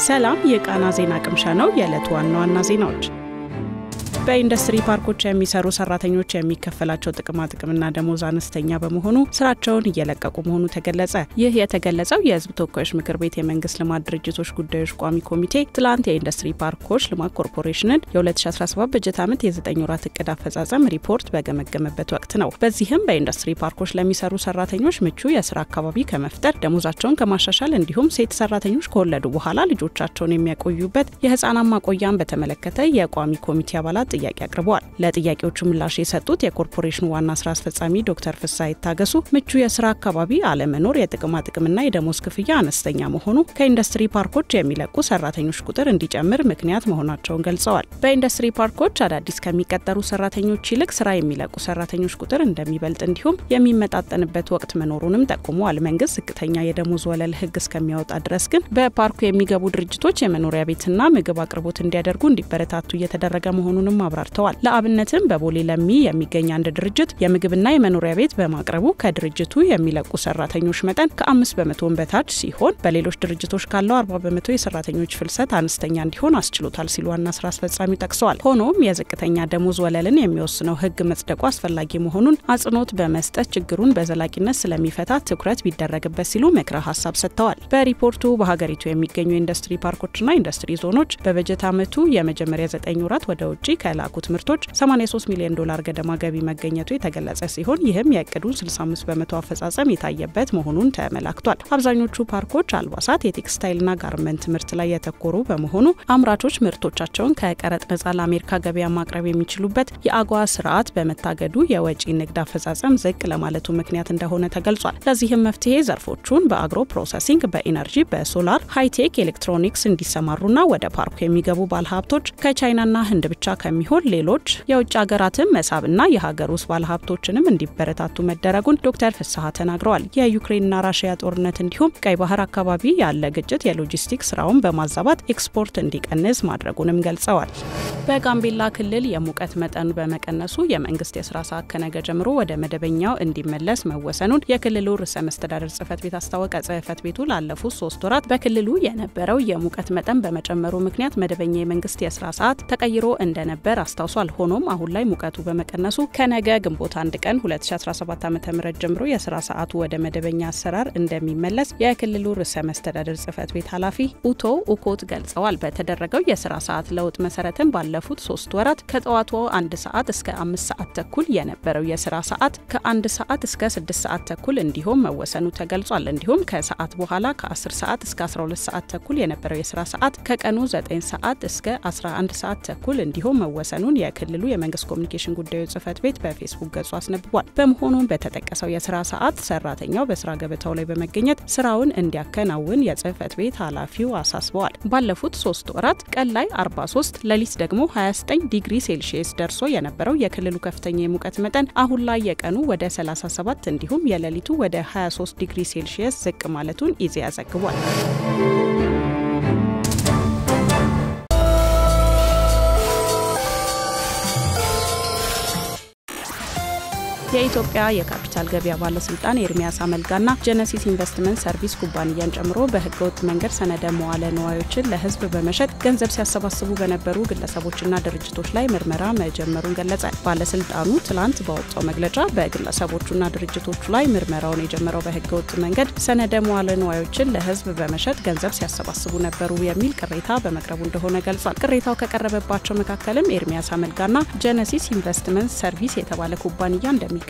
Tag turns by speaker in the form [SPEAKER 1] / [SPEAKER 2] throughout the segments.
[SPEAKER 1] ሰላም የቃና ዜና ቅምሻ ነው። የዕለቱ ዋና ዜናዎች በኢንዱስትሪ ፓርኮች የሚሰሩ ሰራተኞች የሚከፈላቸው ጥቅምና ደሞዝ አነስተኛ በመሆኑ ስራቸውን እየለቀቁ መሆኑ ተገለጸ። ይህ የተገለጸው የህዝብ ተወካዮች ምክር ቤት የመንግስት ልማት ድርጅቶች ጉዳዮች ቋሚ ኮሚቴ ትላንት የኢንዱስትሪ ፓርኮች ልማት ኮርፖሬሽንን የ2017 በጀት ዓመት የ9 ወራት እቅድ አፈጻጸም ሪፖርት በገመገመበት ወቅት ነው። በዚህም በኢንዱስትሪ ፓርኮች ለሚሰሩ ሰራተኞች ምቹ የስራ አካባቢ ከመፍጠር፣ ደሞዛቸውን ከማሻሻል እንዲሁም ሴት ሰራተኞች ከወለዱ በኋላ ልጆቻቸውን የሚያቆዩበት የህፃናት ማቆያን በተመለከተ የቋሚ ኮሚቴ አባላት ጥያቄ አቅርበዋል። ለጥያቄዎቹ ምላሽ የሰጡት የኮርፖሬሽኑ ዋና ስራ አስፈጻሚ ዶክተር ፍስሐ ይታገሱ ምቹ የስራ አካባቢ አለመኖር፣ የጥቅምና የደሞዝ ክፍያ አነስተኛ መሆኑ ከኢንዱስትሪ ፓርኮች የሚለቁ ሰራተኞች ቁጥር እንዲጨምር ምክንያት መሆናቸውን ገልጸዋል። በኢንዱስትሪ ፓርኮች አዳዲስ ከሚቀጠሩ ሰራተኞች ይልቅ ስራ የሚለቁ ሰራተኞች ቁጥር እንደሚበልጥ እንዲሁም የሚመጣጠንበት ወቅት መኖሩንም ጠቁመዋል። መንግስት ዝቅተኛ የደሞዝ ወለል ህግ እስከሚያወጣ ድረስ ግን በፓርኩ የሚገቡ ድርጅቶች የመኖሪያ ቤትና ምግብ አቅርቦት እንዲያደርጉ እንዲበረታቱ እየተደረገ መሆኑንም አብራርተዋል። ለአብነትም በቦሌ ለሚ የሚገኝ አንድ ድርጅት የምግብና የመኖሪያ ቤት በማቅረቡ ከድርጅቱ የሚለቁ ሰራተኞች መጠን ከ5% በታች ሲሆን በሌሎች ድርጅቶች ካለው 40% የሰራተኞች ፍልሰት አነስተኛ እንዲሆን አስችሎታል ሲሉ ዋና ስራ አስፈጻሚው ጠቅሰዋል። ሆኖም የዝቅተኛ ደሞዝ ወለልን የሚወስነው ህግ መጽደቁ አስፈላጊ መሆኑን አጽንኦት በመስጠት ችግሩን በዘላቂነት ስለሚፈታ ትኩረት ቢደረግበት ሲሉ ምክረ ሀሳብ ሰጥተዋል። በሪፖርቱ በሀገሪቱ የሚገኙ ኢንዱስትሪ ፓርኮችና ኢንዱስትሪ ዞኖች በበጀት ዓመቱ የመጀመሪያ 9 ወራት ወደ ውጪ ከላኩት ምርቶች $83 ሚሊዮን ገደማ ገቢ መገኘቱ የተገለጸ ሲሆን ይህም የእቅዱን 65% አፈጻጸም የታየበት መሆኑን ተመላክቷል። አብዛኞቹ ፓርኮች አልባሳት፣ የቴክስታይልና ጋርመንት ምርት ላይ ያተኮሩ በመሆኑ አምራቾች ምርቶቻቸውን ከቀረጥ ነጻ ለአሜሪካ ገበያ ማቅረብ የሚችሉበት የአጓ ስርዓት በመታገዱ የወጪ ንግድ አፈጻጸም ዝቅ ለማለቱ ምክንያት እንደሆነ ተገልጿል። ለዚህም መፍትሄ ዘርፎቹን በአግሮ ፕሮሰሲንግ፣ በኢነርጂ፣ በሶላር፣ ሃይቴክ ኤሌክትሮኒክስ እንዲሰማሩና ወደ ፓርኩ የሚገቡ ባለሀብቶች ከቻይናና ህንድ ብቻ ከሚሆን ሌሎች የውጭ ሀገራትን መሳብና የሀገር ውስጥ ባለሀብቶችንም እንዲበረታቱ መደረጉን ዶክተር ፍስሐ ተናግረዋል። የዩክሬንና ራሽያ ጦርነት እንዲሁም ቀይ ባህር አካባቢ ያለ ግጭት የሎጂስቲክስ ስራውን በማዛባት ኤክስፖርት እንዲቀንስ ማድረጉንም ገልጸዋል። በጋምቤላ ክልል የሙቀት መጠኑ በመቀነሱ የመንግስት የስራ ሰዓት ከነገ ጀምሮ ወደ መደበኛው እንዲመለስ መወሰኑን የክልሉ ርዕሰ መስተዳድር ጽህፈት ቤት አስታወቀ። ጽህፈት ቤቱ ላለፉት 3 ወራት በክልሉ የነበረው የሙቀት መጠን በመጨመሩ ምክንያት መደበኛ የመንግስት የስራ ሰዓት ተቀይሮ እንደነበር አስታውሷል። ሆኖም አሁን ላይ ሙቀቱ በመቀነሱ ከነገ ግንቦት 1 ቀን 2017 ዓ.ም ጀምሮ የስራ ሰዓቱ ወደ መደበኛ አሰራር እንደሚመለስ የክልሉ ርዕሰ መስተዳድር ጽህፈት ቤት ኃላፊ ኡቶ ኡኮት ገልጸዋል። በተደረገው የስራ ሰዓት ለውጥ መሰረትም ባለፉት 3 ወራት ከጠዋቱ 1 ሰዓት እስከ 5 ሰዓት ተኩል የነበረው የስራ ሰዓት ከ1 ሰዓት እስከ 6 ሰዓት ተኩል እንዲሁም መወሰኑ ተገልጿል። እንዲሁም ከሰዓት በኋላ ከ10 ሰዓት እስከ 12 ሰዓት ተኩል የነበረው የስራ ሰዓት ከቀኑ 9 ሰዓት እስከ 11 ሰዓት ተኩል እንዲሁም መወሰኑን የክልሉ የመንግስት ኮሚኒኬሽን ጉዳዮች ጽህፈት ቤት በፌስቡክ ገጹ አስነብቧል። በመሆኑም በተጠቀሰው የስራ ሰዓት ሰራተኛው በስራ ገበታው ላይ በመገኘት ስራውን እንዲያከናውን የጽህፈት ቤት ኃላፊው አሳስበዋል። ባለፉት 3 ወራት ቀን ላይ 43፣ ሌሊት ደግሞ 29 ዲግሪ ሴልሺየስ ደርሶ የነበረው የክልሉ ከፍተኛ የሙቀት መጠን አሁን ላይ የቀኑ ወደ 37 እንዲሁም የሌሊቱ ወደ 23 ዲግሪ ሴልሺየስ ዝቅ ማለቱን ኢዜአ ዘግቧል። የኢትዮጵያ የካፒታል ገበያ ባለስልጣን ኤርሚያስ አመልጋና ጀነሲስ ኢንቨስትመንት ሰርቪስ ኩባንያን ጨምሮ በህገወጥ መንገድ ሰነደ መዋለ ንዋዮችን ለህዝብ በመሸጥ ገንዘብ ሲያሰባስቡ በነበሩ ግለሰቦችና ድርጅቶች ላይ ምርመራ መጀመሩን ገለጸ። ባለስልጣኑ ትላንት ባወጣው መግለጫ በግለሰቦቹና ድርጅቶቹ ላይ ምርመራውን የጀመረው በህገወጥ መንገድ ሰነደ መዋለ ንዋዮችን ለህዝብ በመሸጥ ገንዘብ ሲያሰባስቡ ነበሩ የሚል ቅሬታ በመቅረቡ እንደሆነ ገልጿል። ቅሬታው ከቀረበባቸው መካከልም ኤርሚያስ አመልጋና ጀነሲስ ኢንቨስትመንት ሰርቪስ የተባለ ኩባንያ እንደሚገኝበት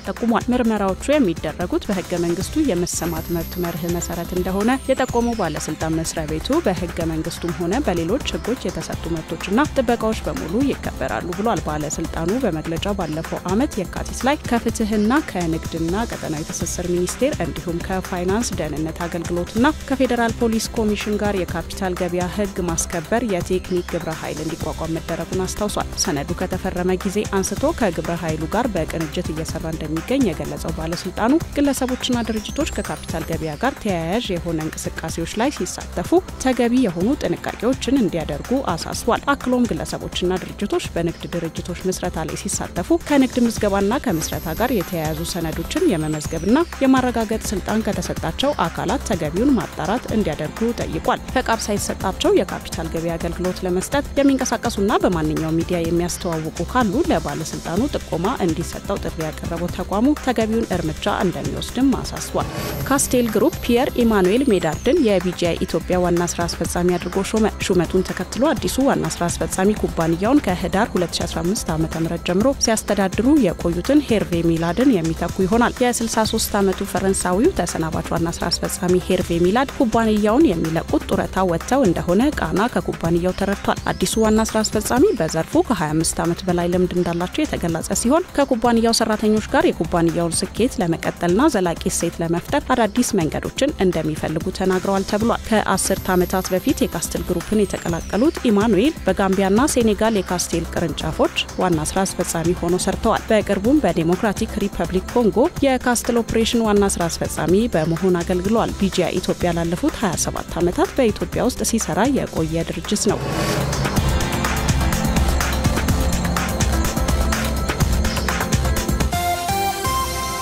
[SPEAKER 1] ጠቁሟል። ምርመራዎቹ የሚደረጉት በህገ መንግስቱ የመሰማት መብት መርህ መሰረት እንደሆነ የጠቆመው ባለስልጣን መስሪያ ቤቱ በህገ መንግስቱም ሆነ በሌሎች ህጎች የተሰጡ መብቶችና ጥበቃዎች በሙሉ ይከበራሉ ብሏል። ባለስልጣኑ በመግለጫው ባለፈው ዓመት የካቲት ላይ ከፍትህና ከንግድና ቀጠናዊ ትስስር ሚኒስቴር እንዲሁም ከፋይናንስ ደህንነት አገልግሎትና ከፌዴራል ፖሊስ ኮሚሽን ጋር የካፒታል ገበያ ህግ ማስከበር የቴክኒክ ግብረ ኃይል እንዲቋቋም መደረጉን አስታውሷል። ሰነዱ ከተፈረመ ጊዜ አንስቶ ከግብረ ኃይሉ ጋር በቅንጅት እየሰራ እንደሚገኝ የገለጸው የገለጸው ባለስልጣኑ ግለሰቦችና ድርጅቶች ከካፒታል ገበያ ጋር ተያያዥ የሆነ እንቅስቃሴዎች ላይ ሲሳተፉ ተገቢ የሆኑ ጥንቃቄዎችን እንዲያደርጉ አሳስቧል። አክሎም ግለሰቦችና ድርጅቶች በንግድ ድርጅቶች ምስረታ ላይ ሲሳተፉ ከንግድ ምዝገባና ከምስረታ ጋር የተያያዙ ሰነዶችን የመመዝገብና የማረጋገጥ ስልጣን ከተሰጣቸው አካላት ተገቢውን ማጣራት እንዲያደርጉ ጠይቋል። ፈቃድ ሳይሰጣቸው የካፒታል ገበያ አገልግሎት ለመስጠት የሚንቀሳቀሱና በማንኛውም ሚዲያ የሚያስተዋውቁ ካሉ ለባለስልጣኑ ጥቆማ እንዲሰጠው ጥሪ ያቀረበው ተቋሙ ተገቢውን እርምጃ እንደሚወስድም አሳስቧል። ካስቴል ግሩፕ ፒየር ኢማኑኤል ሜዳርድን የቢጂአይ ኢትዮጵያ ዋና ስራ አስፈጻሚ አድርጎ ሾመ። ሹመቱን ተከትሎ አዲሱ ዋና ስራ አስፈጻሚ ኩባንያውን ከህዳር 2015 ዓ.ም ጀምሮ ሲያስተዳድሩ የቆዩትን ሄርቬ ሚላድን የሚተኩ ይሆናል። የ63 ዓመቱ ፈረንሳዊው ተሰናባች ዋና ስራ አስፈጻሚ ሄርቬ ሚላድ ኩባንያውን የሚለቁት ጡረታ ወጥተው እንደሆነ ቃና ከኩባንያው ተረድቷል። አዲሱ ዋና ስራ አስፈጻሚ በዘርፉ ከ25 ዓመት በላይ ልምድ እንዳላቸው የተገለጸ ሲሆን ከኩባንያው ሰራተኞች ጋር የኩባንያውን ስኬት ለመቀጠልና ዘላቂ እሴት ለመፍጠር አዳዲስ መንገዶችን እንደሚፈልጉ ተናግረዋል ተብሏል። ከ10 ዓመታት በፊት የካስቴል ግሩፕን የተቀላቀሉት ኢማኑኤል በጋምቢያና ሴኔጋል የካስቴል ቅርንጫፎች ዋና ስራ አስፈጻሚ ሆነው ሰርተዋል። በቅርቡም በዲሞክራቲክ ሪፐብሊክ ኮንጎ የካስቴል ኦፕሬሽን ዋና ስራ አስፈጻሚ በመሆን አገልግለዋል። ቢጂአይ ኢትዮጵያ ላለፉት 27 ዓመታት በኢትዮጵያ ውስጥ ሲሰራ የቆየ ድርጅት ነው።